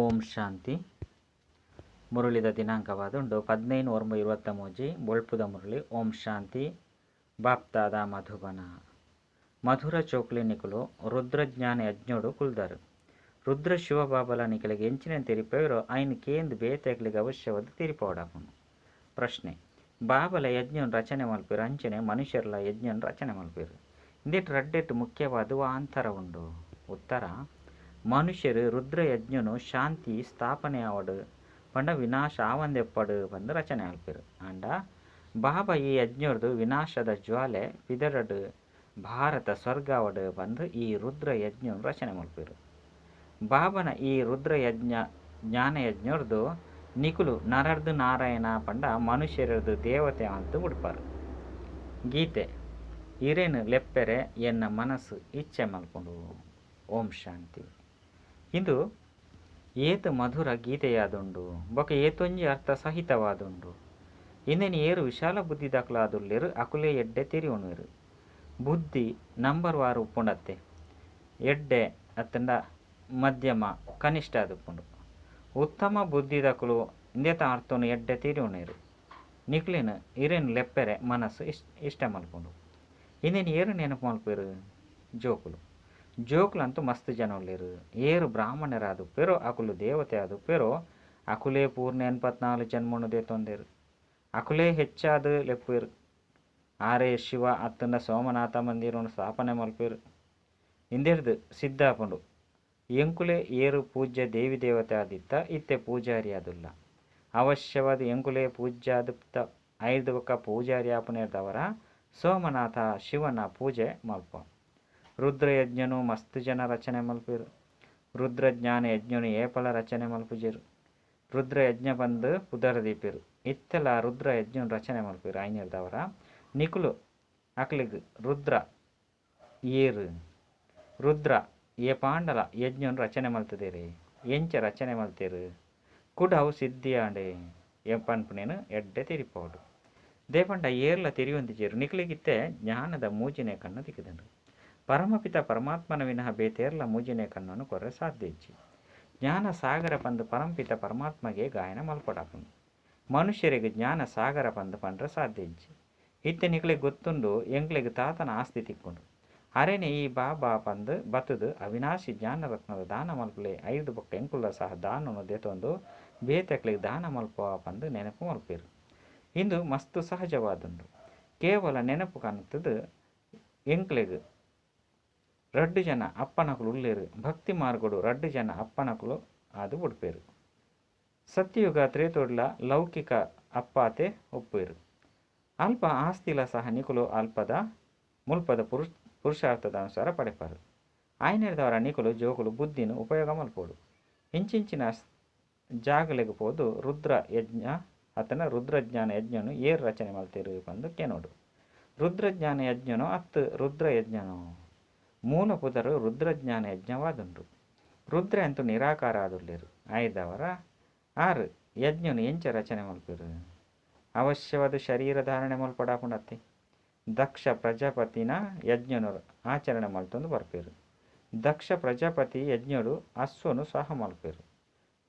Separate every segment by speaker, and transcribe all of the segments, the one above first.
Speaker 1: ಓಂ ಶಾಂತಿ. ಮುರುಳಿದ ದಿನಾಂಕವಾದುಂಡು 15/9/23 ಬೊಳ್ಪುದ ಮುರುಳಿ. ಓಂ ಶಾಂತಿ. ಬಾಪ್ತಾದ ಮಧುಬನ ಮಧುರ ಚೋಕ್ಲಿ ನಿಕುಲು ರುದ್ರಜ್ಞಾನ ಯಜ್ಞೋಡು ಕುಲ್ದಾರು. ರುದ್ರ ಶಿವಬಾಬಲ ನಿಕಲಿಗೆ ಎಂಚಿನ ತಿರಿಪೇರು ಐನ್ ಕೇಂದು ಬೇತೆಗ್ಲಿಗೆ ಅವಶ್ಯವಾದ ತಿರಿಪೋಡಾಪುನು. ಪ್ರಶ್ನೆ: ಬಾಬಲ ಯಜ್ಞನ ರಚನೆ ಮಲ್ಪಿರು ಅಂಚನೆ ಮನುಷ್ಯರಲ ಯಜ್ಞನ ರಚನೆ ಮಲ್ಪಿರು. ಇಂದಿಟ್ಟು ರಡ್ಡೆಟ್ಟು ಮುಖ್ಯವಾದ ಅಂತರ ಉಂಡು. ಉತ್ತರ: ಮನುಷ್ಯರು ರುದ್ರ ಯಜ್ಞನು ಶಾಂತಿ ಸ್ಥಾಪನೆ ಆವಡು ಪಂಡ ವಿನಾಶ ಆವಂದೆಪ್ಪಡು ಬಂದು ರಚನೆ ಆಲ್ಪಿರು. ಅಂಡ ಬಾಬಾ ಈ ಯಜ್ಞರ್ದು ವಿನಾಶದ ಜ್ವಾಲೆ ಪಿದರಡು ಭಾರತ ಸ್ವರ್ಗ ಆವಡು ಬಂದು ಈ ರುದ್ರ ಯಜ್ಞ ರಚನೆ ಮಲ್ಪಿರು. ಬಾಬನ ಈ ರುದ್ರ ಯಜ್ಞ ಜ್ಞಾನ ಯಜ್ಞರ್ದು ನಿಕುಲು ನರರ್ದು ನಾರಾಯಣ ಪಂಡ ಮನುಷ್ಯರದು ದೇವತೆ ಅಂತ ಉಡ್ಪಾರು. ಗೀತೆ: ಇರೇನು ಲೆಪ್ಪೆರೆ ಎನ್ನ ಮನಸ್ಸು ಇಚ್ಛೆ ಮಲ್ಕೊಂಡು. ಓಂ ಶಾಂತಿ. ಇಂದು ಏತು ಮಧುರ ಗೀತೆಯಾದುಂಡು ಬೊಕ ಏತೊಂಜಿ ಅರ್ಥ ಸಹಿತವಾದುಂಡು. ಇಂದೆನಿ ಏರು ವಿಶಾಲ ಬುದ್ಧಿ ದಾಖಲಾದುಲ್ಲೇರು ಅಕುಲೆ ಎಡ್ಡೆ ತಿರಿಯುಣುವೆರು. ಬುದ್ಧಿ ನಂಬರ್ ವಾರು ಉಪ್ಪುಂಡತ್ತೆ. ಎಡ್ಡೆ ಅತ್ತಂಡ ಮಧ್ಯಮ ಕನಿಷ್ಠ ಅದುಪ್ಪುಂಡು. ಉತ್ತಮ ಬುದ್ಧಿ ದಾಖಲು ಇಂದೇತ ಅರ್ಥನು ಎಡ್ಡೆ ತಿರಿಯುಣೇರು. ನಿಕ್ಲಿನ ಇರೇನು ಲೆಪ್ಪೆರೆ ಮನಸ್ಸು ಇಷ್ಟ ಮಲ್ಕೊಂಡು. ಇಂದೇನು ಏರು ನೆನಪು ಮಲ್ಪೇರು ಜೋಕುಲು. ಜೋಕುಲಂತೂ ಮಸ್ತ್ ಜನ ಉಳ್ಳೇರು. ಏರು ಬ್ರಾಹ್ಮಣರಾದು ಪೇರೋ ಅಕುಲು ದೇವತೆ ಆದು ಪೇರೋ ಅಕುಲೇ ಪೂರ್ಣ 84 ಜನ್ಮನು ದೇತೊಂದೇರು. ಅಕುಲೇ ಹೆಚ್ಚಾದ ಲೆಪ್ಪೇರು. ಆರೇ ಶಿವ ಅತ್ತಂಡ ಸೋಮನಾಥ ಮಂದಿರನು ಸ್ಥಾಪನೆ ಮಲ್ಪೇರು. ಇಂದೇರ್ದು ಸಿದ್ದಾಪುಂಡು ಎಂಕುಲೆ ಏರು ಪೂಜ್ಯ ದೇವಿ ದೇವತೆ ಆದಿತ್ತ ಇತ್ತೆ ಪೂಜಾರಿ ಆದುಲ್ಲ. ಅವಶ್ಯವಾದ ಎಂಕುಲೆ ಪೂಜ್ಯ ಆದ 5 ಬೊಕ್ಕ ಪೂಜಾರಿ ಆಪನೇರ್ದವರ ಸೋಮನಾಥ ಶಿವನ ಪೂಜೆ ಮಲ್ಪ. ರುದ್ರಯಜ್ಞನು ಮಸ್ತ್ ಜನ ರಚನೆ ಮಲ್ಪೇರು. ರುದ್ರಜ್ಞಾನ ಯಜ್ಞನು ಏಪಲ ರಚನೆ ಮಲ್ಪುಜೇರು. ರುದ್ರಯಜ್ಞ ಬಂದು ಪುದರದೀಪೇರು. ಇತ್ತೆಲ್ಲ ರುದ್ರ ಯಜ್ಞ ರಚನೆ ಮಲ್ಪೇರು ಐನೇರ್ದವರ ನಿಕುಲು ಅಕ್ಲಿಗ್ ರುದ್ರ ಏರು ರುದ್ರ ಏ ಪಾಂಡಲ ಯಜ್ಞನು ರಚನೆ ಮಲ್ತದೇರಿ. ಎಂಚ ರಚನೆ ಮಲ್ತೇರು ಕುಡವು ಸಿದ್ಧಿಯಾಂಡೆ ಎಂಪನ್ಪನೇನು ಎಡ್ಡೆ ತಿರಿಪೋಡು. ದೇಪಂಡ ಏರ್ಲ ತಿರಿಯೊಂದಿಜೇರು ನಿಕ್ಲಿಗಿತ್ತೆ ಜ್ಞಾನದ ಮೂಜಿನೆ ಕಣ್ಣು ದಿಕ್ಕದಂಡು. ಪರಮಪಿತ ಪರಮಾತ್ಮನ ವಿನಃ ಬೇತೇರ್ಲ ಮೂಜಿನೆ ಕಣ್ಣನ್ನು ಕೊರ್ರೆ ಸಾಧ್ಯ ಇಜ್ಜಿ. ಜ್ಞಾನ ಸಾಗರ ಪಂದು ಪರಮಪಿತ ಪರಮಾತ್ಮಗೆ ಗಾಯನ ಮಲ್ಪಡಾಪುಂಡು. ಮನುಷ್ಯರಿಗೆ ಜ್ಞಾನ ಸಾಗರ ಪಂದು ಪಂಡ್ರೆ ಸಾಧ್ಯ ಇಜ್ಜಿ. ಇತ್ತೆ ನಿಕ್ಲಿಗೆ ಗೊತ್ತುಂಡು ಎಂಕ್ಲಿಗೆ ತಾತನ ಆಸ್ತಿ ತಿಕ್ಕೊಂಡು. ಅರೇನೆ ಈ ಬಾಬಾ ಪಂದು ಬತ್ತದು ಅವಿನಾಶಿ ಜ್ಞಾನ ರತ್ನದ ದಾನ ಮಲ್ಪಲೆ 5 ಬೊಕ್ಕ ಎಂಕುಲ್ಲ ಸಹ ದಾನನು ದೇತೊಂದು ಬೇತೆಕ್ಲಿಗೆ ದಾನ ಮಲ್ಪುವ ಪಂದು ನೆನಪು ಮಲ್ಪೇರು. ಇಂದು ಮಸ್ತು ಸಹಜವಾದುಂಡು. ಕೇವಲ ನೆನಪು ಕಾಣುತ್ತದೆ ಎಂಕ್ಲೆಗ್ ರಡ್ಡು ಜನ ಅಪ್ಪನಕುಲು ಉಳ್ಳೇರು. ಭಕ್ತಿ ಮಾರ್ಗಡು ರಡ್ಡು ಜನ ಅಪ್ಪನಕುಲು ಅದು ಉಡ್ಪೇರು. ಸತ್ಯಯುಗ ತ್ರೇತೋಡ್ಲ ಲೌಕಿಕ ಅಪ್ಪಾತೆ ಒಪ್ಪೇರು. ಅಲ್ಪ ಆಸ್ತಿಲ ಸಹ ನಿಕುಲು ಅಲ್ಪದ ಮುಲ್ಪದ ಪುರುಷಾರ್ಥದ ಅನುಸಾರ ಪಡೆಪಾರು. ಆಯ್ನೆರ್ದವರ ನಿಕುಲು ಜೋಕುಲು ಬುದ್ಧಿನ ಉಪಯೋಗ ಮಲ್ಪೋಡು. ಇಂಚಿಂಚಿನ ಜಾಗಲೆಗೆ ಪೋದು ರುದ್ರ ಯಜ್ಞ ಅತನ ರುದ್ರಜ್ಞಾನ ಯಜ್ಞನು ಏರು ರಚನೆ ಮಲ್ತೇರು ಬಂದು ಕೆನೋಡು. ರುದ್ರಜ್ಞಾನ ಯಜ್ಞನು ಅತ್ತು ರುದ್ರ ಯಜ್ಞನು ಮೂಲ ಪುದರು ರುದ್ರಜ್ಞಾನ ಯಜ್ಞವಾದುಂಡು. ರುದ್ರ ಅಂತೂ ನಿರಾಕಾರ ಆದುಲ್ಲೇರು. ಆಯ್ದವರ 6 ಯಜ್ಞನು ಎಂಚ ರಚನೆ ಮಲ್ಪೇರು. ಅವಶ್ಯವಾದ ಶರೀರ ಧಾರಣೆ ಮಲ್ಪಡಾಪುಂಡತ್ತೆ. ದಕ್ಷ ಪ್ರಜಾಪತಿನ ಯಜ್ಞನು ಆಚರಣೆ ಮಲ್ತೊಂದು ಬರ್ಪೇರು. ದಕ್ಷ ಪ್ರಜಾಪತಿ ಯಜ್ಞಡು ಅಶ್ವನು ಸಹ ಮಲ್ಪೇರು.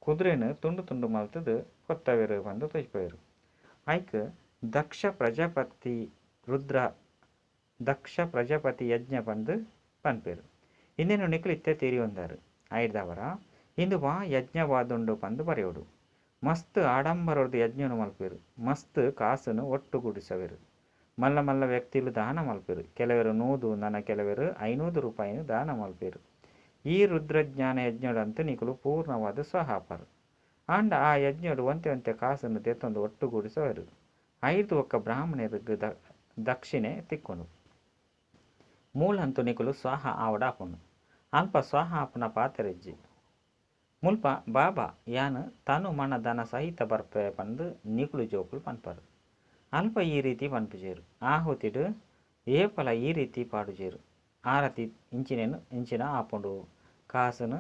Speaker 1: ಕುದುರೆನು ತುಂಡು ತುಂಡು ಮಲ್ತದು ಕೊತ್ತವೇರು ಬಂದು ತೊಯ್ಪೇರು. ಐಕ್ ದಕ್ಷ ಪ್ರಜಾಪತಿ ಯಜ್ಞ ಬಂದು ಪನ್ಪೇರು. ಇಂದೇನು ನಿಕ್ಲಿತ್ತೆ ತಿರಿಯೊಂದಾರು. ಐದವರ ಇಂದು ವಾ ಯಜ್ಞವಾದುಂಡು ಪಂದು ಬರೆಯೋಡು. ಮಸ್ತ್ ಆಡಂಬರದ್ದು ಯಜ್ಞನು ಮಲ್ಪೇರು. ಮಸ್ತ್ ಕಾಸನ್ನು ಒಟ್ಟುಗೂಡಿಸವೇರು. ಮಲ್ಲ ಮಲ್ಲ ವ್ಯಕ್ತಿಲು ದಾನ ಮಲ್ಪೇರು. ಕೆಲವರು 100 ನನ ಕೆಲವರು 500 ರೂಪಾಯಿನು ದಾನ ಮಲ್ಪೇರು. ಈ ರುದ್ರಜ್ಞಾನ ಯಜ್ಞಡಂತೂ ನಿಕುಲು ಪೂರ್ಣವಾದ ಸಹಾಪರು. ಅಂಡ ಆ ಯಜ್ಞಡು ಒಂತೆ ಕಾಸನ್ನು ತೆತ್ತೊಂದು ಒಟ್ಟುಗೂಡಿಸವರು. 5 ಒಕ್ಕ ಬ್ರಾಹ್ಮಣರಿಗೆ ದಕ್ಷಿಣೆ ತಿಕ್ಕೊಂಡು ಮೂಲಂತೂ ನಿಕುಲು ಸ್ವಾಹ ಆವಡಾಪುಂಡು. ಅಲ್ಪ ಸ್ವಾಹ ಆಪನ ಪಾತೆರೆಜ್ಜಿ ಮುಲ್ಪ ಬಾಬಾ ಯಾನು ತನು ಮನ ದನ ಸಹಿತ ಬರ್ಪೆ ಪಂದು ನಿಕುಲು ಜೋಕುಲು ಪನ್ಪರು. ಅಲ್ಪ ಈ ರೀತಿ ಪನ್ಪುಜೇರು. ಆಹುತಿಡು ಏಪಲ ಈ ರೀತಿ ಪಾಡುಜೇರು. ಆರತಿ ಇಂಚಿನ ಆಪುಂಡು ಕಾಸನು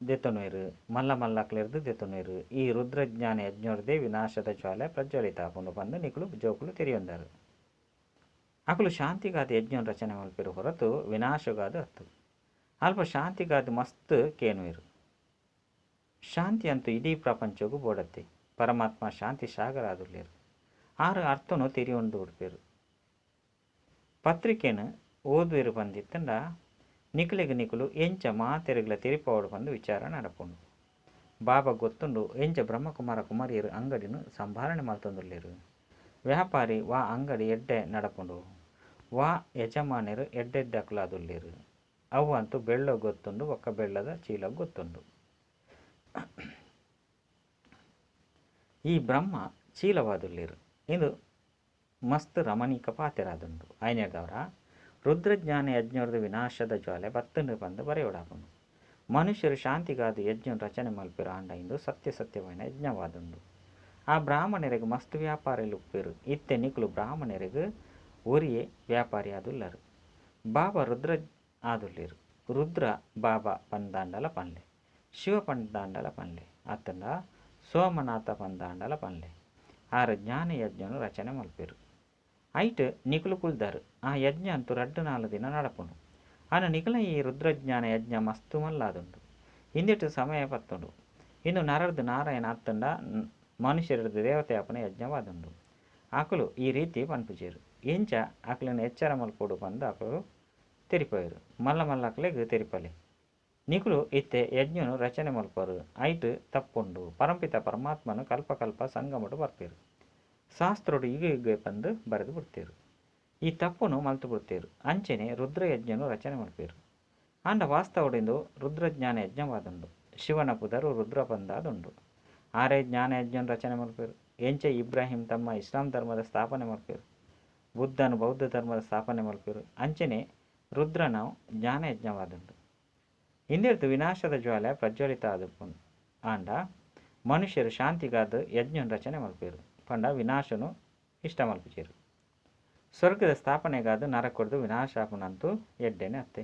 Speaker 1: ದೆತ್ತೊನುವೆರು. ಮಲ್ಲ ಮಲ್ಲಕ್ಲೆರ್ದು ದೆತ್ತೊನುವೆರು. ಈ ರುದ್ರಜ್ಞಾನ ಯಜ್ಞೋರ್ದೇ ವಿನಾಶದ ಜ್ವಾಲೆ ಪ್ರಜ್ವಲಿತ ಆಪುಂಡು ಬಂದು ನಿಕುಲು ಜೋಕುಲು ತಿರಿಯೊಂದಾರು. ಅಕುಲು ಶಾಂತಿಗಾದ ಯಜ್ಞ ರಚನೆ ಮಲ್ಪೇರು ಹೊರತು ವಿನಾಶಗಾದ ಅತ್ತು. ಅಲ್ಪ ಶಾಂತಿಗಾದ ಮಸ್ತ್ ಕೇನುವೆರು. ಶಾಂತಿ ಅಂತೂ ಇಡೀ ಪ್ರಪಂಚಗೂ ಬೋಡತ್ತೆ. ಪರಮಾತ್ಮ ಶಾಂತಿ ಸಾಗರ ಆದುಲ್ಲೇರು. ಆರು ಅರ್ಥನು ತಿರಿಯೊಂದು ಉಡ್ಪೇರು. ಪತ್ರಿಕೆನು ಓದುವೆರು ಬಂದಿತ್ತಂಡ ನಿಖಲಿಗೆ ನಿಖಲು ಎಂಚ ಮಾತೆರೆಗಳ ತಿರಿಪವಡು ಬಂದು ವಿಚಾರ ನಡಪುಂಡು. ಬಾಬಾ ಗೊತ್ತುಂಡು ಎಂಚ ಬ್ರಹ್ಮಕುಮಾರ ಕುಮಾರಿಯರು ಅಂಗಡಿನು ಸಂಭಾರಣೆ ಮಾಡ್ತೊಂದುಲ್ಲೇರು. ವ್ಯಾಪಾರಿ ವಾ ಅಂಗಡಿ ಎಡ್ಡೆ ನಡಪುಂಡು. ವಾ ಯಜಮಾನರು ಎಡ್ಡೆಡ್ಡಕ್ಲಾದುಲ್ಲೇರು. ಅವು ಅಂತೂ ಬೆಳ್ಳ ಗೊತ್ತುಂಡು, ಒಕ್ಕ ಬೆಳ್ಳದ ಚೀಲ ಗೊತ್ತುಂಡು. ಈ ಬ್ರಹ್ಮ ಚೀಲವಾದುಲ್ಲೇರು. ಇದು ಮಸ್ತ್ ರಮಣೀಕ ಪಾತೆರಾದುಂಡು. ಐನೇದವರ ರುದ್ರಜ್ಞಾನ ಯಜ್ಞದ ವಿನಾಶದ ಜ್ವಾಲೆ ಬತ್ತನ್ನು ಬಂದು ಬರೆಯೋಡಾಪುಂಡು. ಮನುಷ್ಯರು ಶಾಂತಿಗಾದ ಯಜ್ಞ ರಚನೆ ಮಲ್ಪಿರು ಆಂಡ ಇಂದು ಸತ್ಯಸತ್ಯವಾದ ಯಜ್ಞವಾದುಂಡು. ಆ ಬ್ರಾಹ್ಮಣರಿಗೆ ಮಸ್ತ್ ವ್ಯಾಪಾರಿಲು ಉಪ್ಪೇರು. ಇತ್ತೆ ನಿಖಲು ಬ್ರಾಹ್ಮಣರಿಗೆ ಒರಿಯೇ ವ್ಯಾಪಾರಿ ಆದುಲ್ಲರು. ಬಾಬಾ ರುದ್ರ ಆದುಲ್ಲೇರು. ರುದ್ರ ಬಾಬಾ ಪಂದಾಂಡಲ ಪನ್ಲೆ, ಶಿವ ಪಂದಾಂಡಲ ಪನ್ಲೆ, ಅತ್ತಂಡ ಸೋಮನಾಥ ಪಂದಾಂಡಲ ಪನ್ಲೆ. ಆರ ಜ್ಞಾನ ಯಜ್ಞನು ರಚನೆ ಮಲ್ಪೇರು. ಐಟ್ ನಿಖಲು ಕುಳ್ದಾರು. ಆ ಯಜ್ಞ ಅಂತೂ 2-4 ದಿನ ನಡಪುಂಡು. ಆನ ನಿಖಲ ಈ ರುದ್ರಜ್ಞಾನ ಯಜ್ಞ ಮಸ್ತು ಮಲ್ಲಾದುಂಡು. ಇಂದಿಟ್ಟು ಸಮಯ ಪತ್ತುಂಡು. ಇನ್ನು ನರರ್ದು ನಾರಾಯಣ ಅತ್ತಂಡ ಮನುಷ್ಯರದ್ದು ದೇವತೆ ಅಪನ ಯಜ್ಞವಾದುಂಡು. ಆಕಲು ಈ ರೀತಿ ಪನ್ಪುಜೇರು. ಎಂಚ ಆಕಲಿನ ಎಚ್ಚರ ಮಲ್ಪೋಡು ಬಂದು ಆಕಲು ತೆರಿಪೋಯರು. ಮಲ್ಲ ಮಲ್ಲಕ್ಲೆಗ್ ತೆರಿಪಲೆ ನಿಖಲು ಇತ್ತೆ ಯಜ್ಞನು ರಚನೆ ಮಲ್ಪರು. ಐಟ್ ತಪ್ಪುಂಡು. ಪರಂಪಿತ ಪರಮಾತ್ಮನು ಕಲ್ಪಕಲ್ಪ ಸಂಗಮಡು ಬರ್ಪೇರು. ಶಾಸ್ತ್ರೋಡು ಈಗ ಬಂದು ಬರೆದು ಬಿಡ್ತೇರು. ಈ ತಪ್ಪುನು ಮಲ್ತು ಬಿಡ್ತೇರು. ಅಂಚೆನೆ ರುದ್ರಯಜ್ಞನು ರಚನೆ ಮಲ್ಪೇರು. ಆಂಡ ವಾಸ್ತವಡಿಂದು ರುದ್ರಜ್ಞಾನ ಯಜ್ಞವಾದುಂಡು. ಶಿವನ ಪುದರು ರುದ್ರ ಬಂದಾದುಂಡು. ಆರೇ ಜ್ಞಾನ ಯಜ್ಞನು ರಚನೆ ಮಲ್ಪೇರು. ಎಂಚೆ ಇಬ್ರಾಹಿಂ ತಮ್ಮ ಇಸ್ಲಾಂ ಧರ್ಮದ ಸ್ಥಾಪನೆ ಮಲ್ಪೇರು. ಬುದ್ಧನು ಬೌದ್ಧ ಧರ್ಮದ ಸ್ಥಾಪನೆ ಮಲ್ಪೇರು. ಅಂಚನೆ ರುದ್ರನ ಜ್ಞಾನ ಯಜ್ಞವಾದುಂಡು. ಇಂದಿರ್ದು ವಿನಾಶದ ಜ್ವಾಲೆ ಪ್ರಜ್ವಲಿತ ಆದುಪ್ಪುಂಡು. ಆಂಡ ಮನುಷ್ಯರು ಶಾಂತಿಗಾದ ಯಜ್ಞನ ರಚನೆ ಮಲ್ಪೇರು. ಪಂಡ ವಿನಾಶನು ಇಷ್ಟ ಮಲ್ಪಿಚೇರು. ಸ್ವರ್ಗದ ಸ್ಥಾಪನೆಗಾದ ನರಕೊಡ್ದು ವಿನಾಶಾಪನಂತೂ ಎಡ್ಡೆನೆ ಅತ್ತೆ.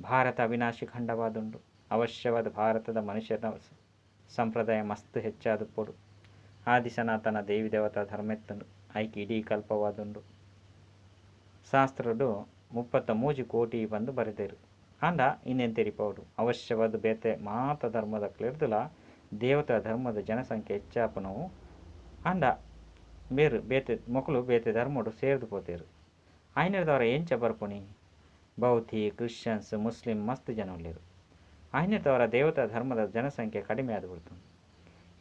Speaker 1: ಭಾರತ ಅವಿನಾಶಿ ಖಂಡವಾದುಂಡು. ಅವಶ್ಯವಾದ ಭಾರತದ ಮನುಷ್ಯನ ಸಂಪ್ರದಾಯ ಮಸ್ತ್ ಹೆಚ್ಚಾದುಪ್ಪಡು. ಆದಿ ಸನಾತನ ದೇವಿ ದೇವತಾ ಧರ್ಮೆತ್ತುಂಡು. ಐಕಿ ಇಡೀ ಕಲ್ಪವಾದುಂಡು. ಶಾಸ್ತ್ರಡು 33 ಕೋಟಿ ಬಂದು ಬರೆದೇರು. ಆಂಡ ಇನ್ನೇನು ತೆರಿಪೌಡು. ಅವಶ್ಯವಾದ ಬೇತೆ ಮಾತ ಧರ್ಮದ ಕ್ಲಿರ್ದುಲ ದೇವತಾ ಧರ್ಮದ ಜನಸಂಖ್ಯೆ ಹೆಚ್ಚಾಪನವು ಆಂಡ ಬೇರು ಬೇತೆ ಮೊಕಲು ಬೇತೆ ಧರ್ಮಡು ಸೇರ್ದು ಪೋತೇರು. ಐನರ್ದವರ ಎಂಚ ಬರ್ಪುನಿ ಬೌದ್ಧಿ ಕ್ರಿಶ್ಚಿಯನ್ಸ್ ಮುಸ್ಲಿಂ ಮಸ್ತ್ ಜನ ಉಳ್ಳೇರು. ಐನರ್ದವರ ದೇವತಾ ಧರ್ಮದ ಜನಸಂಖ್ಯೆ ಕಡಿಮೆ ಆದುಬಿಡ್ತು.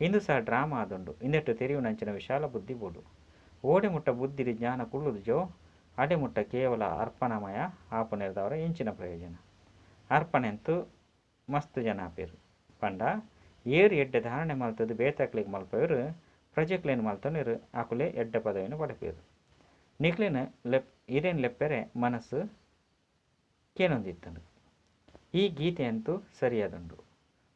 Speaker 1: ಇಂದು ಸಹ ಡ್ರಾಮಾ ಆದುಂಡು. ಇಂದೆಟ್ಟು ತೆರಿವು ನಂಚಿನ ವಿಶಾಲ ಬುದ್ಧಿ ಬೋಡು. ಓಡೆ ಮುಟ್ಟ ಬುದ್ಧಿರಿ ಜ್ಞಾನ ಕುಳ್ಳುದು ಜೋ ಅಡೆ ಮುಟ್ಟ ಕೇವಲ ಅರ್ಪಣಮಯ ಆಪುನೆರ್ದವರ ಎಂಚಿನ ಪ್ರಯೋಜನ. ಅರ್ಪಣೆಂತೂ ಮಸ್ತ್ ಜನ ಆಪೇರು. ಪಂಡ ಏರು ಎಡ್ಡೆ ಧಾರಣೆ ಮಲ್ತದ್ದು ಬೇತಕ್ಲಿಗೆ ಮಲ್ಪೇರು. ಪ್ರಜೆಕ್ಲೇನು ಮಲ್ತೊನಿರು ಆಕುಲೆ ಎಡ್ಡ ಪದವಿನ ಪಡಪೇರು. ನಿಕ್ಲೇನು ಇರೇನು ಲೆಪ್ಪೆರೆ ಮನಸ್ಸು ಕೇನೊಂದಿತ್ತಂಡು. ಈ ಗೀತೆ ಅಂತೂ ಸರಿಯಾದುಂಡು.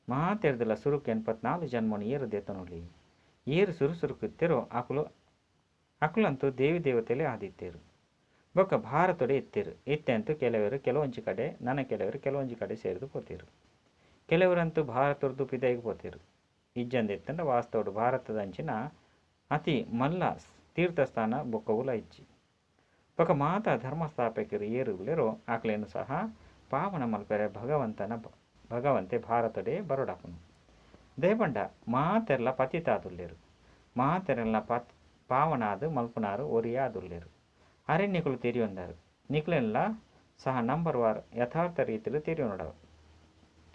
Speaker 1: ಮಾತೆರ್ದಲ ಸುರುಕು 84 ಜನ್ಮನು ಏರು ದೇತನೊಲಿ. ಏರು ಸುರುಸುರುಕುತ್ತೇರೋ ಅಕುಲಂತೂ ದೇವಿ ದೇವತೆಲೆ ಆದಿತ್ತೇರು. ಬೊಕ್ಕ ಭಾರತೊಡೆ ಎತ್ತೇರು. ಎತ್ತೆ ಅಂತೂ ಕೆಲವರು ಕೆಲವೊಂಜಿ ಕಡೆ ನನ್ನ ಕೆಲವರು ಕೆಲವೊಂಜಿ ಕಡೆ ಸೇರಿದು ಪೋತೇರು. ಕೆಲವರಂತೂ ಭಾರತದ್ದು ಪಿದೈಗೆ ಪೋತೇರು. ಇಜ್ಜಂದೆತ್ತಂಡ ವಾಸ್ತವಡು ಭಾರತದ ಅಂಚಿನ ಅತಿ ಮಲ್ಲ ತೀರ್ಥಸ್ಥಾನ ಬೊಕ್ಕವುಲ ಇಜ್ಜಿ. ಬೊಕ್ಕ ಮಾತ ಧರ್ಮಸ್ಥಾಪಕರು ಏರುಗುಲೆರೋ ಆಕಲೇನು ಸಹ ಪಾವನ ಮಲ್ಪೆರೆ ಭಗವಂತೆ ಭಾರತಡೆ ಬರೋಡಾಪುನು. ದೇಪಂಡ ಮಾತೆರ್ಲ ಪತಿತಾದುಲ್ಲೇರು. ಮಾತೆರೆಲ್ಲ ಪಾವನಾದು ಮಲ್ಪುನಾರು ಒರಿಯಾದುಲ್ಲೇರು. ಅರೆನ್ಯಕುಲು ತೆರಿಯೊಂದಾರು. ನಿಕ್ಲೆಲ್ಲ ಸಹ ನಂಬರ್ ವಾರ್ ಯಥಾರ್ಥ ರೀತಿಲು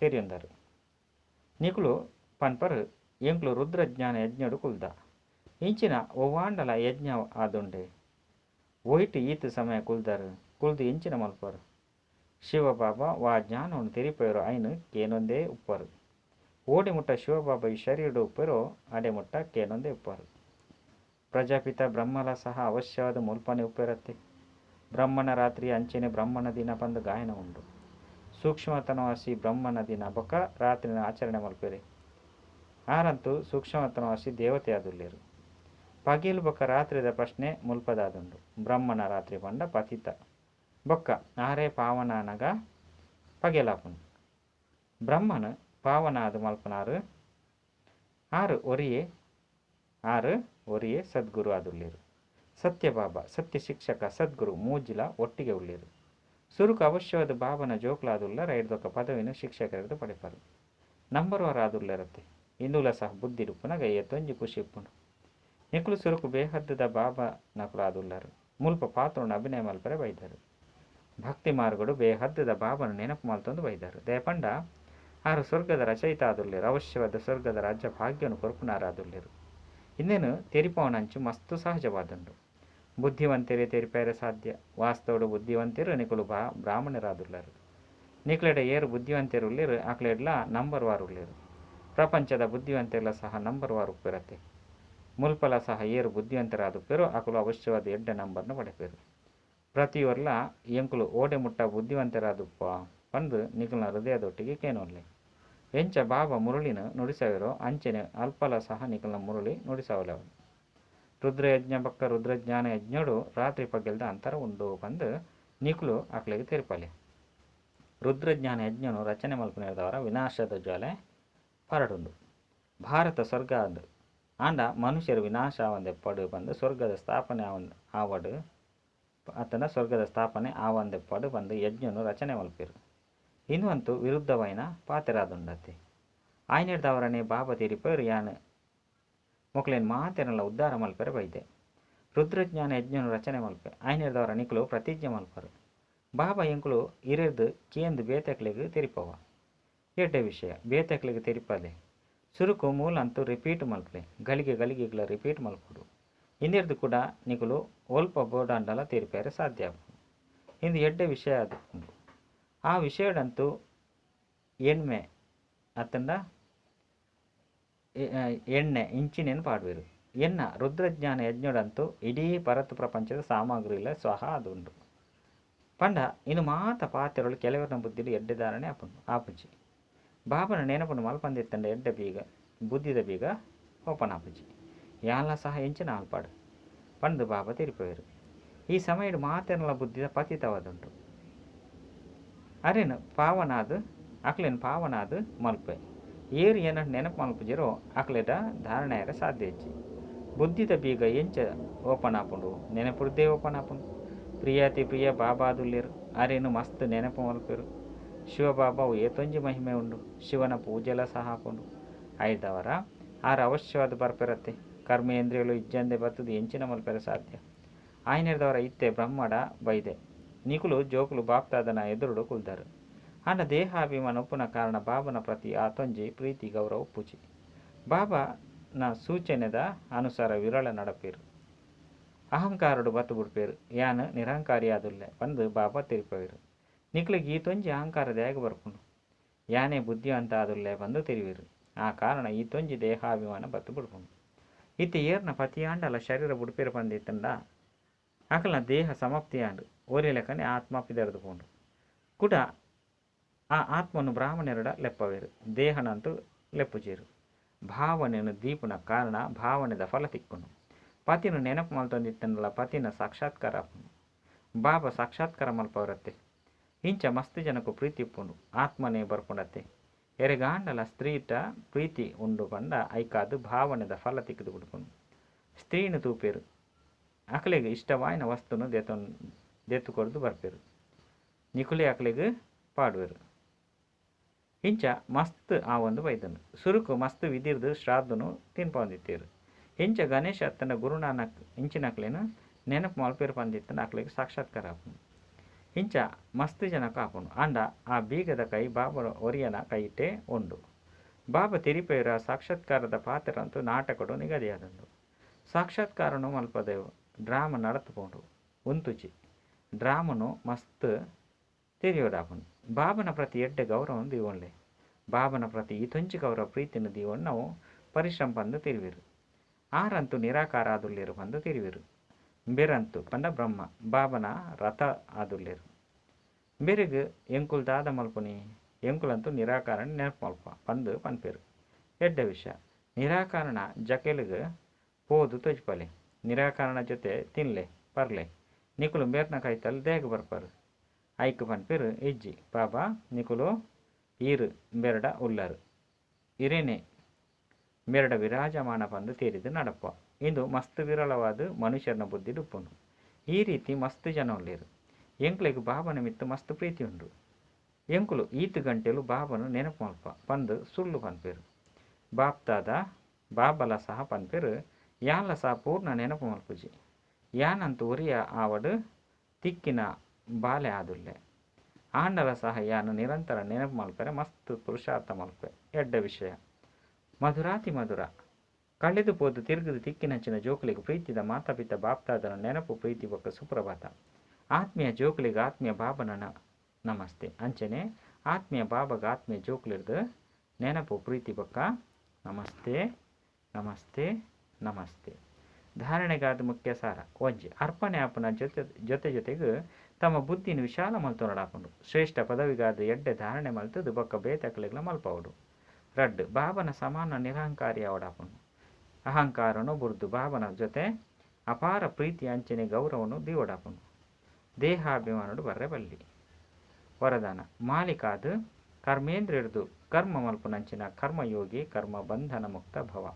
Speaker 1: ತೆರಿಯೊಂದಾರು. ನಿಕುಲು ಪನ್ಪರು ಎಂಕ್ಲು ರುದ್ರಜ್ಞಾನ ಯಜ್ಞಡು ಕುಲ್ದ. ಇಂಚಿನ ಒವ್ವಾಂಡಲ ಯಜ್ಞ ಆದುಂಡೆ ಒಯ್ಟು ಈತು ಸಮಯ ಕುಲ್ದಾರು. ಕುಲ್ದು ಇಂಚಿನ ಮಲ್ಪರು ಶಿವಬಾಬಾ ವಾ ಜ್ಞಾನವನ್ನು ತೆರಿಪೇರು. ಐನು ಕೇನೊಂದೇ ಉಪ್ಪರು. ಓಡಿ ಮುಟ್ಟ ಶಿವಬಾಬಾ ಈ ಶರೀರಡು ಉಪ್ಪರೋ ಅಡೆ ಮುಟ್ಟ ಕೇನೊಂದೇ ಉಪ್ಪರು. ಪ್ರಜಾಪಿತ ಬ್ರಹ್ಮಲ ಸಹ ಅವಶ್ಯವಾದ ಮುಲ್ಪನೆ ಉಪ್ಪಿರತ್ತೆ. ಬ್ರಹ್ಮನ ರಾತ್ರಿ ಅಂಚೆನೆ ಬ್ರಹ್ಮನ ದಿನ ಬಂದು ಗಾಯನ ಉಂಡು. ಸೂಕ್ಷ್ಮತನವಾಸಿ ಬ್ರಹ್ಮನ ದಿನ ಬೊಕ್ಕ ರಾತ್ರಿನ ಆಚರಣೆ ಮಲ್ಪೇರೆ. ಆರಂತೂ ಸೂಕ್ಷ್ಮತನವಾಸಿ ದೇವತೆ ಆದುಲ್ಲೇರು. ಪಗೀಲು ಬೊಕ್ಕ ರಾತ್ರಿದ ಪ್ರಶ್ನೆ ಮುಲ್ಪದಾದುಂಡು. ಬ್ರಹ್ಮನ ರಾತ್ರಿ ಪಂಡ ಪತಿತ ಬೊಕ್ಕ ಆರೇ ಪಾವನಾನಗ ಪಗೆಲಾಪುನು. ಬ್ರಹ್ಮನು ಪಾವನಾದು ಮಲ್ಪನಾರು. ಆರು ಒರಿಯೇ ಸದ್ಗುರು ಆದುಲ್ಲೇರು. ಸತ್ಯಬಾಬಾ ಸತ್ಯ ಶಿಕ್ಷಕ ಸದ್ಗುರು ಮೂಜಿಲ ಒಟ್ಟಿಗೆ ಉಳ್ಳೇರು. ಸುರುಕು ಅವಶ್ಯವಾದ ಬಾಬನ ಜೋಕ್ಲಾದುಲ್ಲ ರೈಡ್ದೊಕ್ಕ ಪದವಿನ ಶಿಕ್ಷಕರದು ಪಡೆಪರು. ನಂಬರ್ ವಾರ ಆದುರ್ಲಿರತ್ತೆ ಇಂದುಲ ಸಹ ಬುದ್ಧಿ ಡುಪ್ಪುನಗ ಎತ್ತೊಂಜಿ ಖುಷಿ ಇಪ್ಪುಂಡು ನಿಕುಲು ಸುರುಕು ಬೇಹದ್ದದ ಬಾಬಾ ನಕುಲು ಆದುಲ್ಲರು ಮುಲ್ಪ ಪಾತ್ರನ ಅಭಿನಯ ಮಲ್ಪರೆ ಬೈದರು ಭಕ್ತಿ ಮಾರ್ಗಡು ಬೇಹದ್ದದ ಬಾಬನ ನೆನಪು ಮಲ್ತೊಂದು ಬೈದರು ದಯಪಂಡ ಆರು ಸ್ವರ್ಗದ ರಚಯಿತ ಆದುರ್ಲಿರು ಅವಶ್ಯವಾದ ಸ್ವರ್ಗದ ರಾಜ್ಯ ಭಾಗ್ಯನು ಕೊರ್ಪುನಾರಾದುರ್ಲಿರು ಇನ್ನೇನು ತೆರಿಪವನಂಚು ಮಸ್ತು ಸಹಜವಾದುಂಡು ಬುದ್ಧಿವಂತರೇ ತೆರಿಪೇರೆ ಸಾಧ್ಯ ವಾಸ್ತವಡು ಬುದ್ಧಿವಂತರು ನಿಕುಲು ಬ್ರಾಹ್ಮಣರಾದುಲ್ಲರು ನಿಕ್ಲೆಡ ಏರು ಬುದ್ಧಿವಂತರು ಉಳ್ಳಿರು ಆಕ್ಲೆಡ್ಲ ನಂಬರ್ ವಾರು ಉಳ್ಳಿರು ಪ್ರಪಂಚದ ಬುದ್ಧಿವಂತರೆಲ್ಲ ಸಹ ನಂಬರ್ ವಾರು ಉಪ್ಪಿರತ್ತೆ ಮುಲ್ಪಲ ಸಹ ಏರು ಬುದ್ಧಿವಂತರಾದುಪ್ಪೇರು ಆಕಲು ಅವಶ್ಯವಾದ ಎಡ್ಡ ನಂಬರ್ನ ಪಡೆಪೇರು ಪ್ರತಿಯೊರ್ಲ ಎಂಕುಲು ಓಡೆ ಮುಟ್ಟ ಬುದ್ಧಿವಂತರಾದುಪ್ಪ ಪಂದು ನಿಕುಲ್ನ ಹೃದಯದೊಟ್ಟಿಗೆ ಕೇನೊಲ್ಲೆ ಎಂಚ ಬಾಬಾ ಮುರುಳಿನ ನುಡಿಸವಿರೋ ಅಂಚೆನೆ ಅಲ್ಪಲ ಸಹ ನಿಕುಲ್ನ ಮುರುಳಿ ನುಡಿಸವಲವನು ರುದ್ರಯಜ್ಞ ಬಕ್ಕ ರುದ್ರಜ್ಞಾನ ಯಜ್ಞಡು ರಾತ್ರಿ ಪಗೆಲ್ದ ಅಂತರ ಉಂಡು ಬಂದು ನಿಕುಲು ಆಕ್ಲೆಗೆ ತೆರಿಪಲೆ ರುದ್ರಜ್ಞಾನ ಯಜ್ಞನು ರಚನೆ ಮಲ್ಪನೆದವರ ವಿನಾಶದ ಜ್ವಾಲೆ ಪರಡುಂಡು ಭಾರತ ಸ್ವರ್ಗ ಅಂದು ಆಂಡ ಮನುಷ್ಯರು ವಿನಾಶ ಆವಂದೆಪ್ಪಡು ಬಂದು ಸ್ವರ್ಗದ ಸ್ಥಾಪನೆ ಆವಡು ಆತನ ಸ್ವರ್ಗದ ಸ್ಥಾಪನೆ ಆವಂದೆಪ್ಪಡು ಬಂದು ಯಜ್ಞನು ರಚನೆ ಮಲ್ಪಿರು ಇನ್ನುವಂತೂ ವಿರುದ್ಧವೈನ ಪಾತೆರಾದುಂಡತೆ ಆಯ್ನೆಡ್ದವರನೇ ಬಾಬಾ ತೀರಿಪರು ಯಾನು ಮೊಕ್ಲೇನು ಮಾತೆನಲ್ಲ ಉದ್ಧಾರ ಮಲ್ಪರೆ ಬೈದೆ ರುದ್ರಜ್ಞಾನ ಯಜ್ಞನು ರಚನೆ ಮಲ್ಪೆ ಆಯ್ನೆಡ್ದವರ ನಿಕುಲು ಪ್ರತಿಜ್ಞೆ ಮಲ್ಪರು ಬಾಬಾ ಎಂಕುಲು ಇರೆದು ಕೇಂದು ಬೇತೆಕ್ಲೆಗೆ ತೆರಿಪವ ಎಡ್ಡೆ ವಿಷಯ ಬೇತೆಕ್ಲೆಗೆ ತೆರಿಪದೆ ಸುರುಕು ಮೂಲ ಅಂತೂ ರಿಪೀಟ್ ಮಲ್ಪಲೆ ಗಳಿಗೆಗಳ ರಿಪೀಟ್ ಮಲ್ಪಡು ಇಂದಿರ್ದು ಕೂಡ ನಿಕುಲು ಒಲ್ಪ ಬೋಡಾಂಡಲ ತೆರಿಪೇರೆ ಸಾಧ್ಯ ಇಂದು ಎಡ್ಡೆ ವಿಷಯ ಅದು ಆ ವಿಷಯದಂತೂ ಎಣ್ಣೆ ಅತ್ತಂಡ ಎಣ್ಣೆ ಇಂಚಿನೇನು ಪಾಡುವೆರು ಎನ್ನ ರುದ್ರಜ್ಞಾನ ಯಜ್ಞೋಡಂತೂ ಇಡೀ ಪರತು ಪ್ರಪಂಚದ ಸಾಮಗ್ರಿಲ ಸ್ವಹ ಅದುಂಡು ಪಂಡ ಇನ್ನು ಮಾತ ಪಾತೆರಳು ಕೆಲವರನ್ನ ಬುದ್ಧಿಲು ಎಡ್ಡೆ ಧಾರಣೆ ಆಪುಜಿ ಬಾಬನ ನೆನಪನ್ನು ಮಲ್ಪಂದಿತ್ತಂಡ ಎಡ್ಡೆ ಬೀಗ ಬುದ್ಧಿದ ಬೀಗ ಓಪನ್ ಆಪುಜಿ ಯಾಲ ಸಹ ಎಂಚಿನ ಆಲ್ಪಾಡು ಪಂದು ಬಾಬಾ ತಿರುಪೇರು ಈ ಸಮಯಡು ಮಾತೆರಳ ಬುದ್ಧಿದ ಪತಿತವಾದುಂಟು ಅರೇನು ಪಾವನಾದು ಅಕ್ಲೇನು ಪಾವನಾದು ಮಲ್ಪೆ ಏರು ಏನ ನೆನಪು ಮಲ್ಪುಜಿರೋ ಅಕ್ಲೆದ ಧಾರಣೆಯರ ಸಾಧ್ಯ ಹೆಚ್ಚಿ ಬುದ್ಧಿದ ಬೀಗ ಎಂಚ ಓಪನ್ ಆಪುಂಡು ನೆನಪುರ್ದೇ ಓಪನ್ ಆಪುಂಡು ಪ್ರಿಯಾತಿ ಪ್ರಿಯ ಬಾಬಾದುಲ್ಲೇರು ಅರೇನು ಮಸ್ತ್ ನೆನಪು ಮಲ್ಪೇರು ಶಿವಬಾಬಾವು ಏತೊಂಜಿ ಮಹಿಮೆ ಉಂಡು ಶಿವನ ಪೂಜೆಲ್ಲ ಸಹ ಹಾಕೊಂಡು ಐದವರ ಆರು ಅವಶ್ಯವಾದ ಬರ್ಪಿರತ್ತೆ ಕರ್ಮೇಂದ್ರಿಯಗಳು ಇಜ್ಜಂದೆ ಬರ್ತದೆ ಎಂಚಿನ ಮಲ್ಪೆರ ಸಾಧ್ಯ ಆಯ್ನೆಡ್ದವರ ಇತ್ತೆ ಬ್ರಹ್ಮಡ ಬೈದೆ ನಿಕುಲು ಜೋಕುಲು ಬಾಪ್ತಾದನ ಎದುರುಡು ಕುಲ್ದರು ಆಂಡ ದೇಹಾಭಿಮಾನ ಉಪ್ಪುನ ಕಾರಣ ಬಾಬನ ಪ್ರತಿ ಆತೊಂಜಿ ಪ್ರೀತಿ ಗೌರವ ಉಪ್ಪುಚಿ ಬಾಬಾನ ಸೂಚನೆದ ಅನುಸಾರ ವಿರಳ ನಡಪೇರು ಅಹಂಕಾರಡು ಬತ್ತು ಬಿಡ್ಪೇರು ಯಾನು ನಿರಹಂಕಾರಿಯಾದುಲ್ಲೆ ಬಂದು ಬಾಬಾ ತಿರುಪೇರು ನಿಕ್ಲಿಗೆ ಈತೊಂಜಿ ಅಹಂಕಾರದ ಹೇಗೆ ಬರ್ಕೊಂಡು ಯಾನೇ ಬುದ್ಧಿವಂತ ಆದುಲ್ಲೆ ಬಂದು ತಿರುವಿರು ಆ ಕಾರಣ ಈತೊಂಜಿ ದೇಹಾಭಿಮಾನ ಬತ್ತು ಬಿಡ್ಕೊಂಡು ಇತ್ತೆ ಏರ್ನ ಪತಿಯಾಂಡಲ ಶರೀರ ಬುಡ್ಪೇರು ಬಂದಿತ್ತಂಡ ಅಕಲ್ನ ದೇಹ ಸಮಾಪ್ತಿಯಾಂಡು ಓರಿ ಲೆಕ್ಕನೆ ಆತ್ಮ ಪಿದರ್ದುಕೊಂಡು ಕೂಡ ಆ ಆತ್ಮನು ಬ್ರಾಹ್ಮಣರಡ ಲೆಪ್ಪವೇರು ದೇಹನಂತೂ ಲೆಪ್ಪುಜೇರು ಭಾವನೆಯನ್ನು ದೀಪನ ಕಾರಣ ಭಾವನೆದ ಫಲ ತಿಕ್ಕುನು ಪತಿನ ನೆನಪು ಮಲ್ತೊಂದಿತ್ತಂಡಲ ಪತಿನ ಸಾಕ್ಷಾತ್ಕಾರ ಆಪುನು ಬಾಬಾ ಸಾಕ್ಷಾತ್ಕಾರ ಮಲ್ಪವರತ್ತೆ ಇಂಚ ಮಸ್ತ್ ಜನಕ್ಕೂ ಪ್ರೀತಿ ಇಪ್ಪುಂಡು ಆತ್ಮನೇ ಬರ್ಕೊಂಡತ್ತೆ ಎರೆಗಾಂಡಲ ಸ್ತ್ರೀಟ ಪ್ರೀತಿ ಉಂಡು ಬಂಡ ಐಕಾದು ಭಾವನೆದ ಫಲ ತಿಕ್ಕದು ಬಿಡ್ಕೊಂಡು ಸ್ತ್ರೀನು ತೂಪೇರು ಅಕಲಿಗೆ ಇಷ್ಟವಾಯಿನ ವಸ್ತುನು ದೆತ್ತುಕೊಡ್ದು ಬರ್ಪೇರು ನಿಕುಲೆ ಅಕಲಿಗೆ ಪಾಡುವೆರು ಇಂಚ ಮಸ್ತ್ ಆ ಒಂದು ಬೈದನು ಸುರುಕು ಮಸ್ತ್ ವಿಧಿರ್ದು ಶ್ರಾದ್ದನು ತಿನ್ಪೊಂದಿತ್ತೇರು ಇಂಚ ಗಣೇಶ ತನ್ನ ಗುರುನಾನಕ್ ಇಂಚಿನಕ್ಲೇನು ನೆನಪು ಮಲ್ಪೇರು ಬಂದಿತ್ತಂಡ ಅಕ್ಲಿಗೆ ಸಾಕ್ಷಾತ್ಕಾರ ಆಪುನು ಇಂಚ ಮಸ್ತ್ ಜನಕ್ಕೆ ಆಪುನು ಅಂಡ ಆ ಬೀಗದ ಕೈ ಬಾಬಾ ಒರಿಯನ ಕೈಟೇ ಉಂಡು ಬಾಬಾ ತಿರಿಪೇರ ಸಾಕ್ಷಾತ್ಕಾರದ ಪಾತ್ರಂತೂ ನಾಟಕಡು ನಿಗದಿಯಾದಂಡು ಸಾಕ್ಷಾತ್ಕಾರನು ಮಲ್ಪದೇವು ಡ್ರಾಮ ನಡತುಕೊಂಡು ಉಂತುಚಿ ಡ್ರಾಮನು ಮಸ್ತ್ ತಿರಿಯೋಡಾಪುನು ಬಾಬನ ಪ್ರತಿ ಎಡ್ಡೆ ಗೌರವನು ದೀವೊಳ್ಳೆ ಬಾಬನ ಪ್ರತಿ ಈ ತೊಂಚಿ ಗೌರವ ಪ್ರೀತಿನ ದೀವೊಂಡು ನಾವು ಪರಿಶ್ರಮ ಬಂದು ತಿರುವಿರು ಆರಂತೂ ನಿರಾಕಾರ ಆದುಲ್ಲೇರು ಬಂದು ತಿರುವಿರು ಬೇರಂತು ಪಂಡ ಬ್ರಹ್ಮ ಬಾಬನ ರಥ ಆದುಲ್ಲೇರು ಬೆರೆಗ್ ಎಂಕುಲ್ ದಾದ ಮಲ್ಪುನಿ ಎಂಕುಲಂತೂ ನಿರಾಕರಣ ನೆನಪು ಮಲ್ಪ ಪಂದು ಪನ್ಪೇರು ಎಡ್ಡ ವಿಷಯ ನಿರಾಕರಣ ಜಕೆಲಿಗೆ ಪೋದು ತೊಜ್ಪಲೆ ನಿರಾಕರಣ ಜೊತೆ ತಿನ್ಲೆ ಪರ್ಲೆ ನಿಕುಲು ಬೇರ್ನ ಕೈತಲ್ಲಿ ದೇಗ ಬರ್ಪರು ಐಕ್ ಪನ್ಪೇರು ಇಜ್ಜಿ ಬಾಬಾ ನಿಕುಲು ಈರು ಬೆರಡ ಉಲ್ಲರು ಇರೇನೆ ಬೆರಡ ವಿರಾಜಮಾನ ಪಂದು ತೀರಿದು ನಡಪ ಇಂದು ಮಸ್ತ್ ವಿರಳವಾದ ಮನುಷ್ಯರನ ಬುದ್ಧಿ ಡುಪ್ಪುಂಡು ಈ ರೀತಿ ಮಸ್ತ್ ಜನ ಉಳ್ಳೇರು ಎಂಕ್ಲೆಗ್ ಬಾಬನ ಮಿತ್ತು ಮಸ್ತ್ ಪ್ರೀತಿ ಉಂಡು ಎಂಕುಲು ಈತು ಗಂಟೆಲು ಬಾಬನು ನೆನಪು ಮಲ್ಪ ಪಂದು ಸುಳ್ಳು ಪನ್ಪೆರು. ಬಾಪ್ತಾದ ಬಾಬಲ ಸಹ ಪನ್ಪೆರು ಯಾನ್ಲ ಸಹ ಪೂರ್ಣ ನೆನಪು ಮಲ್ಪುಜಿ. ಯಾನಂತೂ ಒರಿಯ ಆವಡು ತಿಕ್ಕಿನ ಬಾಲೆ ಆದುಲ್ಲೆ. ಆಂಡಲ ಸಹ ಯಾನು ನಿರಂತರ ನೆನಪು ಮಲ್ಪರೆ ಮಸ್ತ್ ಪುರುಷಾರ್ಥ ಮಲ್ಪೆ ಎಡ್ಡ ವಿಷಯ. ಮಧುರಾತಿ ಮಧುರ ಕಳೆದು ಪೋದು ತಿರುಗುದು ತಿಕ್ಕಿನಂಚಿನ ಜೋಕುಲಿಗೆ ಪ್ರೀತಿದ ಮಾತಾಪಿತ ಬಾಪ್ತಾದನ ನೆನಪು ಪ್ರೀತಿ ಬೊಕ್ಕ ಸುಪ್ರಭಾತ. ಆತ್ಮೀಯ ಜೋಕುಲಿಗೆ ಆತ್ಮೀಯ ಬಾಬನ ನಮಸ್ತೆ. ಅಂಚನೆ ಆತ್ಮೀಯ ಬಾಬಗ ಆತ್ಮೀಯ ಜೋಕುಲಿರ್ದು ನೆನಪು ಪ್ರೀತಿ ಬೊಕ್ಕ ನಮಸ್ತೆ ನಮಸ್ತೆ ನಮಸ್ತೆ. ಧಾರಣೆಗಾದ ಮುಖ್ಯ ಸಾರ ಒಂಜಿ ಅರ್ಪಣೆ ಆಪನ ಜೊತೆಗೂ ತಮ್ಮ ಬುದ್ಧಿನ ವಿಶಾಲ ಮಲ್ತೊನಡಾಪುಂಡು. ಶ್ರೇಷ್ಠ ಪದವಿಗಾದ ಎಡ್ಡೆ ಧಾರಣೆ ಮಲ್ತದು ಬೊಕ್ಕ ಬೇತಕಲಿಗ್ಲ ಮಲ್ಪವುಡು. ರಡ್ಡು ಬಾಬನ ಸಮಾನ ನಿರಹಂಕಾರಿ ಅವಡಾಪುಂಡು. ಅಹಂಕಾರನು ಬುರ್ದು ಬಾಬನ ಜೊತೆ ಅಪಾರ ಪ್ರೀತಿ ಅಂಚನೆ ಗೌರವನು ದಿವಡಾಪುಂಡು. ದೇಹಾಭಿಮಾನುಡು ಬರ್ರೆ ಬಲ್ಲಿ. ವರದಾನ ಮಾಲಿಕಾದು ಕರ್ಮೇಂದ್ರಿಡ್ದು ಕರ್ಮ ಮಲ್ಪುನಂಚಿನ ಕರ್ಮಯೋಗಿ ಕರ್ಮ ಬಂಧನ ಮುಕ್ತ ಭವ.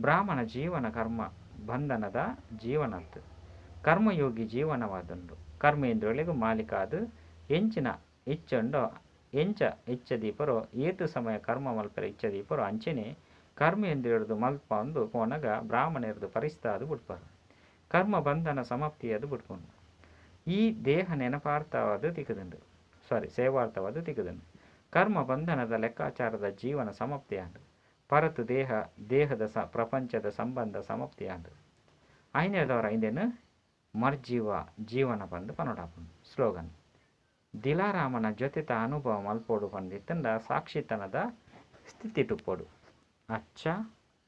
Speaker 1: ಬ್ರಾಹ್ಮಣ ಜೀವನ ಕರ್ಮ ಬಂಧನದ ಜೀವನತ್ತು. ಕರ್ಮಯೋಗಿ ಜೀವನವಾದುಂಡು. ಕರ್ಮೇಂದ್ರಿಗಳಿಗೂ ಮಾಲಿಕಾದು ಎಂಚಿನ ಇಚ್ಚಂಡೋ ಎಂಚ ಇಚ್ಛದೀಪರೋ ಏತು ಸಮಯ ಕರ್ಮ ಮಲ್ಪರೆ ಇಚ್ಛದೀಪರೋ ಅಂಚನೆ ಕರ್ಮೇಂದ್ರಿಯರ್ದು ಮಲ್ಪ ಒಂದು ಪೋನಗ ಬ್ರಾಹ್ಮಣರದು ಪರಿಸ್ತಾದು ಬಿಡ್ಪರು. ಕರ್ಮ ಬಂಧನ ಸಮಾಪ್ತಿಯದು ಬಿಡ್ಕೊಂಡು ಈ ದೇಹ ನೆನಪಾರ್ಥವಾದ ತಿಕ್ಕದುಂಡು ಸೇವಾರ್ಥವಾದ ತಿಕ್ಕದುಂಡು. ಕರ್ಮ ಬಂಧನದ ಲೆಕ್ಕಾಚಾರದ ಜೀವನ ಸಮಾಪ್ತಿಯಾಂಡು. ಪರತು ದೇಹದ ಪ್ರಪಂಚದ ಸಂಬಂಧ ಸಮಾಪ್ತಿಯಾಂಡು. ಐನೇದವರ ಇಂದೇನು ಮರ್ಜೀವ ಜೀವನ ಬಂದು ಪನೋಡಾಪುಂಡು. ಸ್ಲೋಗನ್ ದಿಲಾರಾಮನ ಜೊತೆತ ಅನುಭವ ಮಲ್ಪೋಡು ಪಂದಿತ್ತಂಡ ಸಾಕ್ಷಿತನದ ಸ್ಥಿತಿ ಟುಪ್ಪೋಡು. ಅಚ್ಚ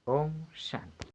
Speaker 1: ಓಂ ಶಾಂತಿ.